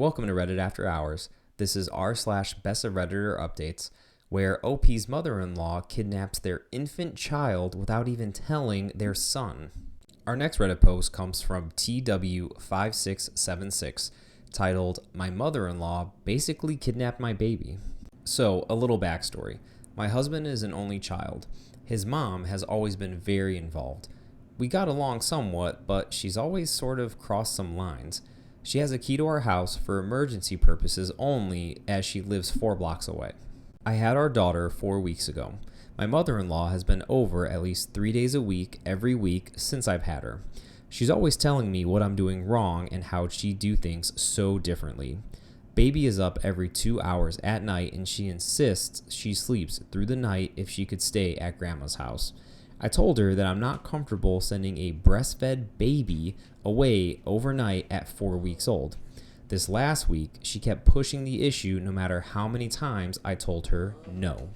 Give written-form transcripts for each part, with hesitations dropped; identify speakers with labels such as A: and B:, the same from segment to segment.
A: Welcome to Reddit After Hours. This is r/Bestofredditorupdates, where OP's mother-in-law kidnaps their infant child without even telling their son. Our next Reddit post comes from TW5676, titled, "My mother-in-law basically kidnapped my baby." So, a little backstory. My husband is an only child. His mom has always been very involved. We got along somewhat, but she's always sort of crossed some lines. She has a key to our house for emergency purposes only, as she lives 4 blocks away. I had our daughter 4 weeks ago. My mother-in-law has been over at least 3 days a week, every week, since I've had her. She's always telling me what I'm doing wrong and how she do things so differently. Baby is up every 2 hours at night, and she insists she sleeps through the night if she could stay at grandma's house. I told her that I'm not comfortable sending a breastfed baby away overnight at 4 weeks old. This last week, she kept pushing the issue no matter how many times I told her no.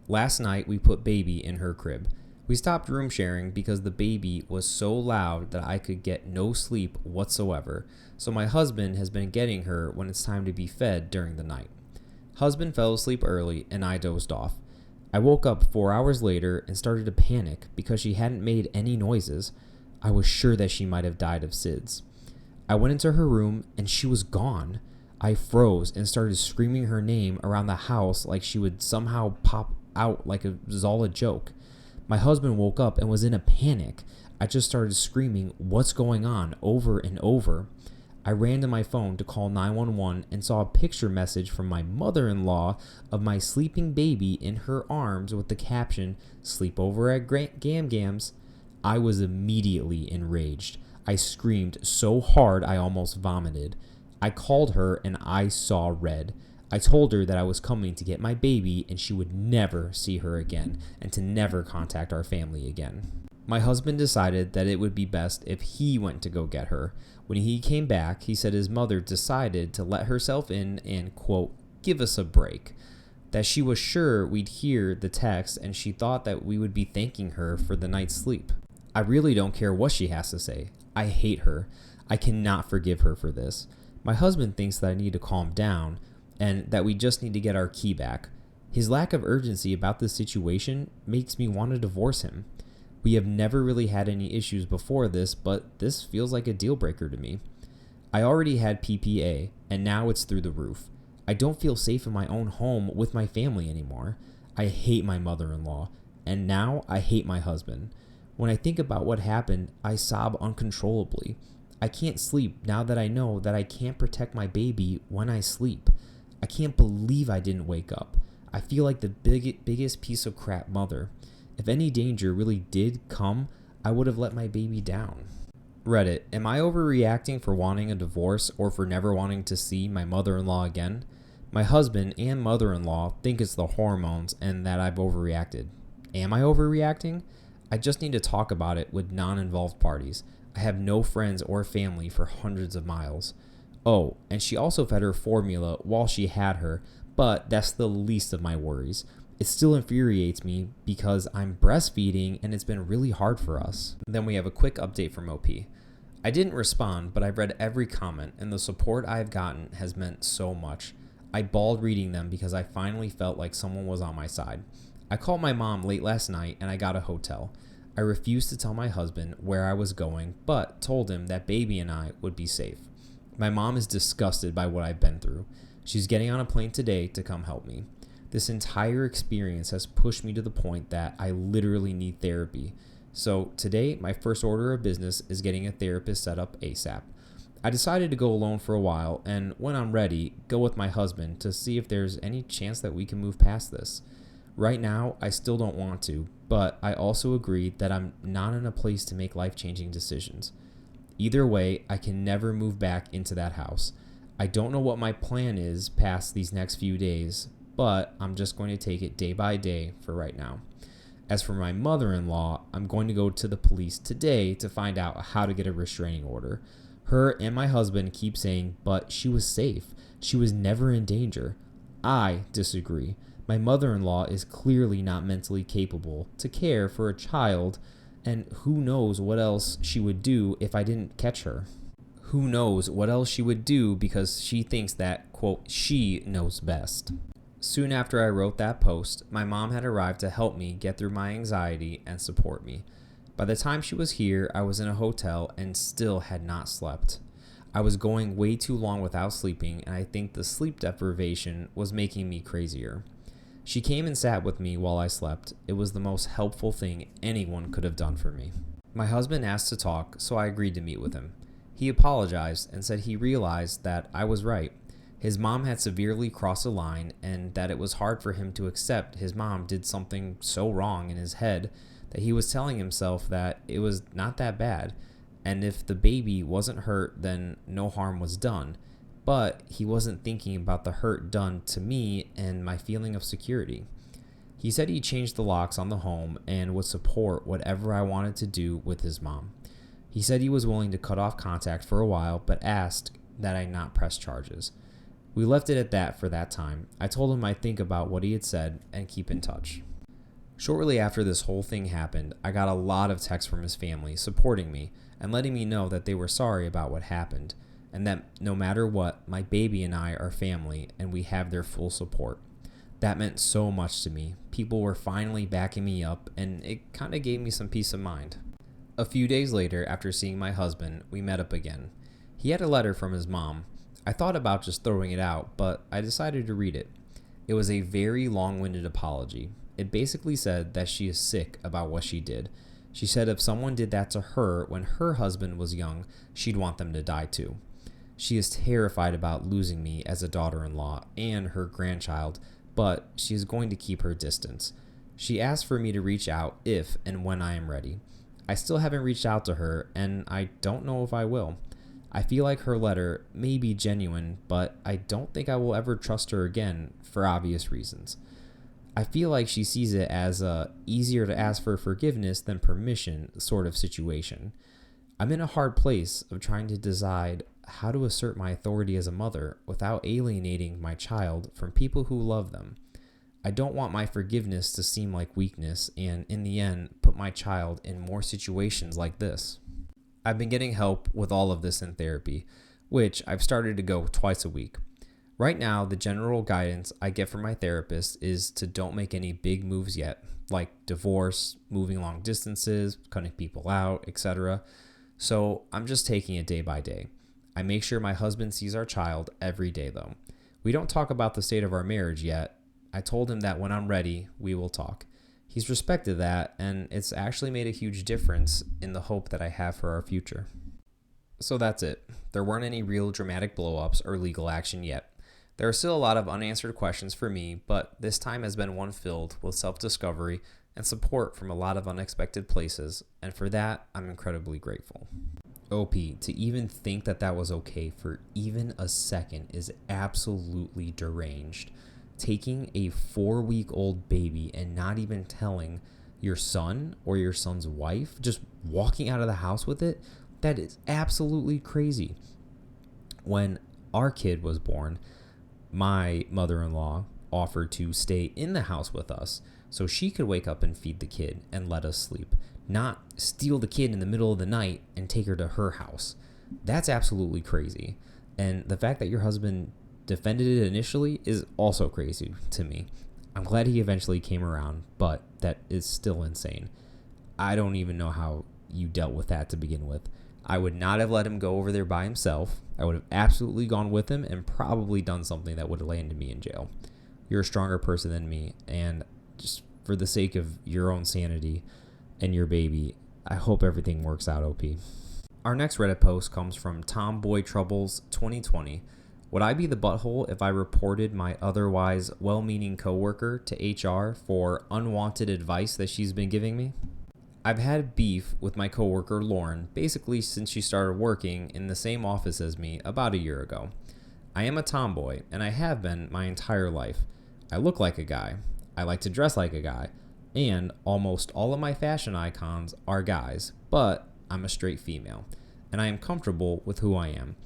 A: Last night, we put baby in her crib. We stopped room sharing because the baby was so loud that I could get no sleep whatsoever, so my husband has been getting her when it's time to be fed during the night. Husband fell asleep early and I dozed off. I woke up 4 hours later and started to panic because she hadn't made any noises. I was sure that she might have died of SIDS. I went into her room and she was gone. I froze and started screaming her name around the house like she would somehow pop out like it was all a joke. My husband woke up and was in a panic. I just started screaming, "What's going on?" over and over. I ran to my phone to call 911 and saw a picture message from my mother-in-law of my sleeping baby in her arms with the caption, "Sleep over at Gam Gam's." I was immediately enraged. I screamed so hard I almost vomited. I called her and I saw red. I told her that I was coming to get my baby and she would never see her again and to never contact our family again. My husband decided that it would be best if he went to go get her. When he came back, he said his mother decided to let herself in and, quote, "give us a break." That she was sure we'd hear the text and she thought that we would be thanking her for the night's sleep. I really don't care what she has to say. I hate her. I cannot forgive her for this. My husband thinks that I need to calm down and that we just need to get our key back. His lack of urgency about this situation makes me want to divorce him. We have never really had any issues before this, but this feels like a deal breaker to me. I already had PPA, and now it's through the roof. I don't feel safe in my own home with my family anymore. I hate my mother-in-law, and now I hate my husband. When I think about what happened, I sob uncontrollably. I can't sleep now that I know that I can't protect my baby when I sleep. I can't believe I didn't wake up. I feel like the biggest piece of crap mother. If any danger really did come, I would have let my baby down. Reddit, am I overreacting for wanting a divorce or for never wanting to see my mother-in-law again? My husband and mother-in-law think it's the hormones and that I've overreacted. Am I overreacting? I just need to talk about it with non-involved parties. I have no friends or family for hundreds of miles. Oh, and she also fed her formula while she had her, but that's the least of my worries. It still infuriates me because I'm breastfeeding and it's been really hard for us. Then we have a quick update from OP. I didn't respond, but I've read every comment and the support I've gotten has meant so much. I bawled reading them because I finally felt like someone was on my side. I called my mom late last night and I got a hotel. I refused to tell my husband where I was going, but told him that baby and I would be safe. My mom is disgusted by what I've been through. She's getting on a plane today to come help me. This entire experience has pushed me to the point that I literally need therapy. So today, my first order of business is getting a therapist set up ASAP. I decided to go alone for a while, and when I'm ready, go with my husband to see if there's any chance that we can move past this. Right now, I still don't want to, but I also agree that I'm not in a place to make life-changing decisions. Either way, I can never move back into that house. I don't know what my plan is past these next few days, but I'm just going to take it day by day for right now. As for my mother-in-law, I'm going to go to the police today to find out how to get a restraining order. Her and my husband keep saying, but she was safe. She was never in danger. I disagree. My mother-in-law is clearly not mentally capable to care for a child, and who knows what else she would do if I didn't catch her. Who knows what else she would do because she thinks that, quote, she knows best. Soon after I wrote that post, my mom had arrived to help me get through my anxiety and support me. By the time she was here, I was in a hotel and still had not slept. I was going way too long without sleeping, and I think the sleep deprivation was making me crazier. She came and sat with me while I slept. It was the most helpful thing anyone could have done for me. My husband asked to talk, so I agreed to meet with him. He apologized and said he realized that I was right. His mom had severely crossed a line and that it was hard for him to accept his mom did something so wrong in his head that he was telling himself that it was not that bad, and if the baby wasn't hurt, then no harm was done. But he wasn't thinking about the hurt done to me and my feeling of security. He said he changed the locks on the home and would support whatever I wanted to do with his mom. He said he was willing to cut off contact for a while, but asked that I not press charges. We left it at that for that time. I told him I'd think about what he had said and keep in touch. Shortly after this whole thing happened, I got a lot of texts from his family supporting me and letting me know that they were sorry about what happened, and that no matter what, my baby and I are family and we have their full support. That meant so much to me. People were finally backing me up, and it kind of gave me some peace of mind. A few days later, after seeing my husband, we met up again. He had a letter from his mom. I thought about just throwing it out, but I decided to read it. It was a very long-winded apology. It basically said that she is sick about what she did. She said if someone did that to her when her husband was young, she'd want them to die too. She is terrified about losing me as a daughter-in-law and her grandchild, but she is going to keep her distance. She asked for me to reach out if and when I am ready. I still haven't reached out to her, and I don't know if I will. I feel like her letter may be genuine, but I don't think I will ever trust her again for obvious reasons. I feel like she sees it as a easier to ask for forgiveness than permission sort of situation. I'm in a hard place of trying to decide how to assert my authority as a mother without alienating my child from people who love them. I don't want my forgiveness to seem like weakness and, in the end, put my child in more situations like this. I've been getting help with all of this in therapy, which I've started to go twice a week. Right now, the general guidance I get from my therapist is to don't make any big moves yet, like divorce, moving long distances, cutting people out, etc. So I'm just taking it day by day. I make sure my husband sees our child every day, though. We don't talk about the state of our marriage yet. I told him that when I'm ready, we will talk. He's respected that, and it's actually made a huge difference in the hope that I have for our future. So that's it. There weren't any real dramatic blow-ups or legal action yet. There are still a lot of unanswered questions for me, but this time has been one filled with self-discovery and support from a lot of unexpected places, and for that, I'm incredibly grateful. OP, to even think that that was okay for even a second is absolutely deranged. Taking a 4-week-old baby and not even telling your son or your son's wife, just walking out of the house with it, that is absolutely crazy. When our kid was born, my mother-in-law offered to stay in the house with us so she could wake up and feed the kid and let us sleep, not steal the kid in the middle of the night and take her to her house. That's absolutely crazy. And the fact that your husband defended it initially is also crazy to me. I'm glad he eventually came around, but that is still insane. I don't even know how you dealt with that to begin with. I would not have let him go over there by himself. I would have absolutely gone with him and probably done something that would have landed me in jail. You're a stronger person than me, and just for the sake of your own sanity and your baby, I hope everything works out, OP. Our next Reddit post comes from Tomboy Troubles 2020. Would I be the butthole if I reported my otherwise well-meaning coworker to HR for unwanted advice that she's been giving me? I've had beef with my coworker Lauren basically since she started working in the same office as me about a year ago. I am a tomboy, and I have been my entire life. I look like a guy, I like to dress like a guy, and almost all of my fashion icons are guys, but I'm a straight female, and I am comfortable with who I am.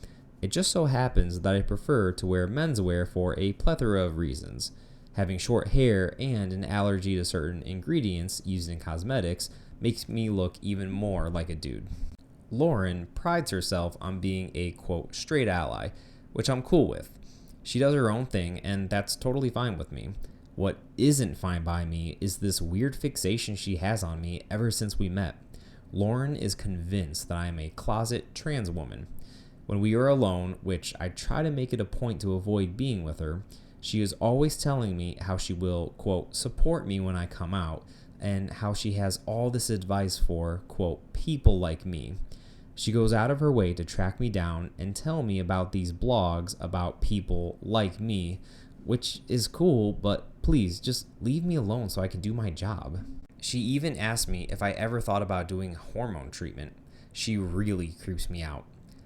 A: It just so happens that I prefer to wear menswear for a plethora of reasons. Having short hair and an allergy to certain ingredients used in cosmetics makes me look even more like a dude. Lauren prides herself on being a, quote, straight ally, which I'm cool with. She does her own thing, and that's totally fine with me. What isn't fine by me is this weird fixation she has on me ever since we met. Lauren is convinced that I am a closet trans woman. When we are alone, which I try to make it a point to avoid being with her, she is always telling me how she will, quote, support me when I come out, and how she has all this advice for, quote, people like me. She goes out of her way to track me down and tell me about these blogs about people like me, which is cool, but please just leave me alone so I can do my job. She even asked me if I ever thought about doing hormone treatment. She really creeps me out.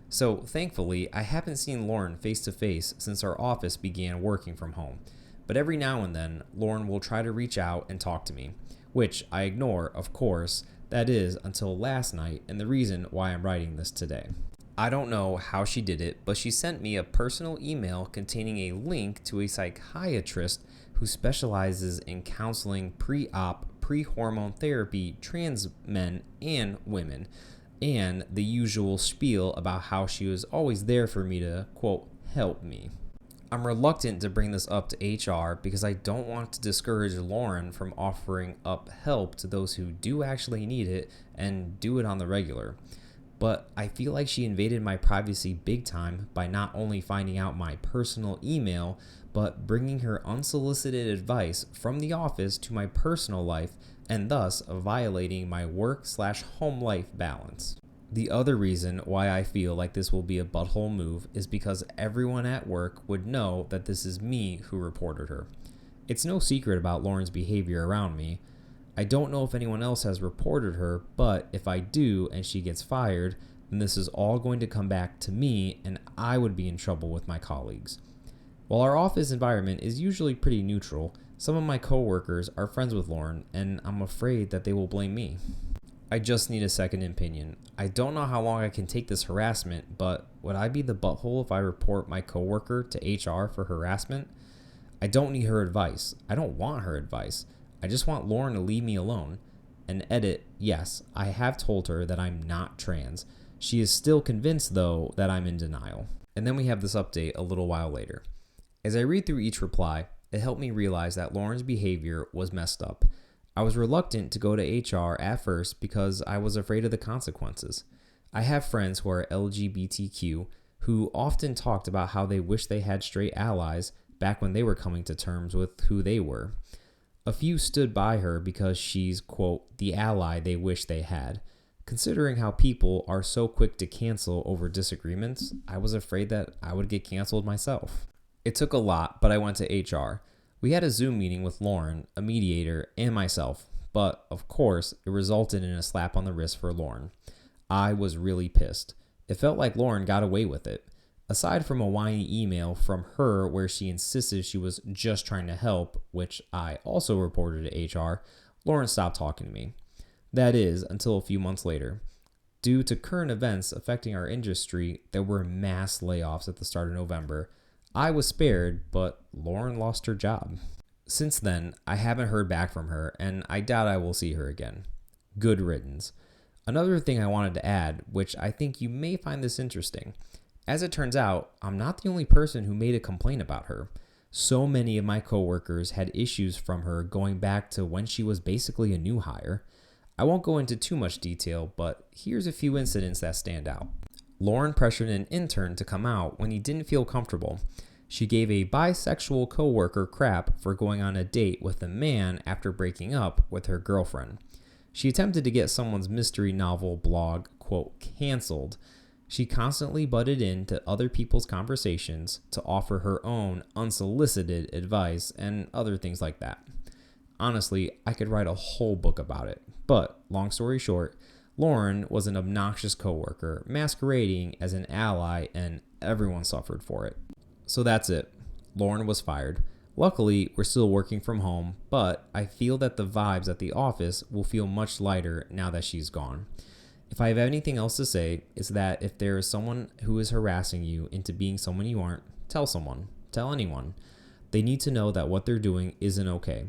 A: So thankfully, I haven't seen Lauren face to face since our office began working from home. But every now and then, Lauren will try to reach out and talk to me, which I ignore, of course. That is until last night, and the reason why I'm writing this today. I don't know how she did it, but she sent me a personal email containing a link to a psychiatrist who specializes in counseling pre-op, pre-hormone therapy trans men and women, and the usual spiel about how she was always there for me to, quote, help me. I'm reluctant to bring this up to HR because I don't want to discourage Lauren from offering up help to those who do actually need it and do it on the regular. But I feel like she invaded my privacy big time by not only finding out my personal email, but bringing her unsolicited advice from the office to my personal life and thus violating my work/home life balance. The other reason why I feel like this will be a butthole move is because everyone at work would know that this is me who reported her. It's no secret about Lauren's behavior around me. I don't know if anyone else has reported her, but if I do and she gets fired, then this is all going to come back to me and I would be in trouble with my colleagues. While our office environment is usually pretty neutral, some of my coworkers are friends with Lauren and I'm afraid that they will blame me. I just need a second opinion. I don't know how long I can take this harassment, but would I be the butthole if I report my coworker to HR for harassment? I don't need her advice. I don't want her advice. I just want Lauren to leave me alone. And edit, yes, I have told her that I'm not trans. She is still convinced, though, that I'm in denial. And then we have this update a little while later. As I read through each reply, it helped me realize that Lauren's behavior was messed up. I was reluctant to go to HR at first because I was afraid of the consequences. I have friends who are LGBTQ who often talked about how they wish they had straight allies back when they were coming to terms with who they were. A few stood by her because she's, quote, the ally they wish they had. Considering how people are so quick to cancel over disagreements, I was afraid that I would get canceled myself. It took a lot, but I went to HR. We had a Zoom meeting with Lauren, a mediator, and myself, but of course, it resulted in a slap on the wrist for Lauren. I was really pissed. It felt like Lauren got away with it. Aside from a whiny email from her where she insisted she was just trying to help, which I also reported to HR, Lauren stopped talking to me. That is, until a few months later. Due to current events affecting our industry, there were mass layoffs at the start of November. I was spared, but Lauren lost her job. Since then, I haven't heard back from her, and I doubt I will see her again. Good riddance. Another thing I wanted to add, which I think you may find this interesting. As it turns out, I'm not the only person who made a complaint about her. So many of my coworkers had issues from her going back to when she was basically a new hire. I won't go into too much detail, but here's a few incidents that stand out. Lauren pressured an intern to come out when he didn't feel comfortable. She gave a bisexual coworker crap for going on a date with a man after breaking up with her girlfriend. She attempted to get someone's mystery novel blog, quote, canceled. She constantly butted into other people's conversations to offer her own unsolicited advice and other things like that. Honestly, I could write a whole book about it. But, long story short, Lauren was an obnoxious coworker masquerading as an ally and everyone suffered for it. So that's it. Lauren was fired. Luckily, we're still working from home, but I feel that the vibes at the office will feel much lighter now that she's gone. If I have anything else to say, it's that if there is someone who is harassing you into being someone you aren't, tell someone. Tell anyone. They need to know that what they're doing isn't okay.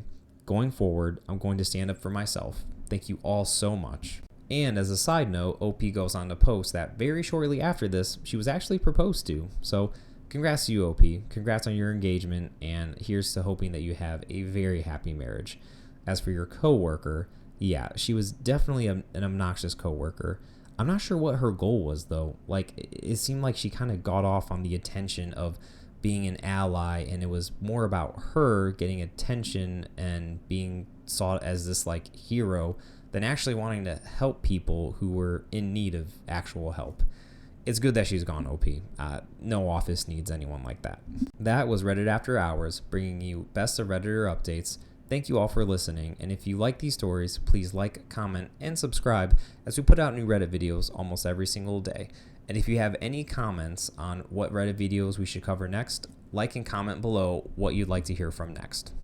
A: Going forward, I'm going to stand up for myself. Thank you all so much. And as a side note, OP goes on to post that very shortly after this, she was actually proposed to. So congrats to you, OP. Congrats on your engagement, and here's to hoping that you have a very happy marriage. As for your coworker, yeah, she was definitely an obnoxious coworker. I'm not sure what her goal was, though. Like, it seemed like she kind of got off on the attention of being an ally, and it was more about her getting attention and being sought as this like hero than actually wanting to help people who were in need of actual help. It's good that she's gone, OP. No office needs anyone like that. That was Reddit After Hours, bringing you best of Redditor updates. Thank you all for listening, and if you like these stories, please like, comment, and subscribe as we put out new Reddit videos almost every single day. And if you have any comments on what Reddit videos we should cover next, like and comment below what you'd like to hear from next.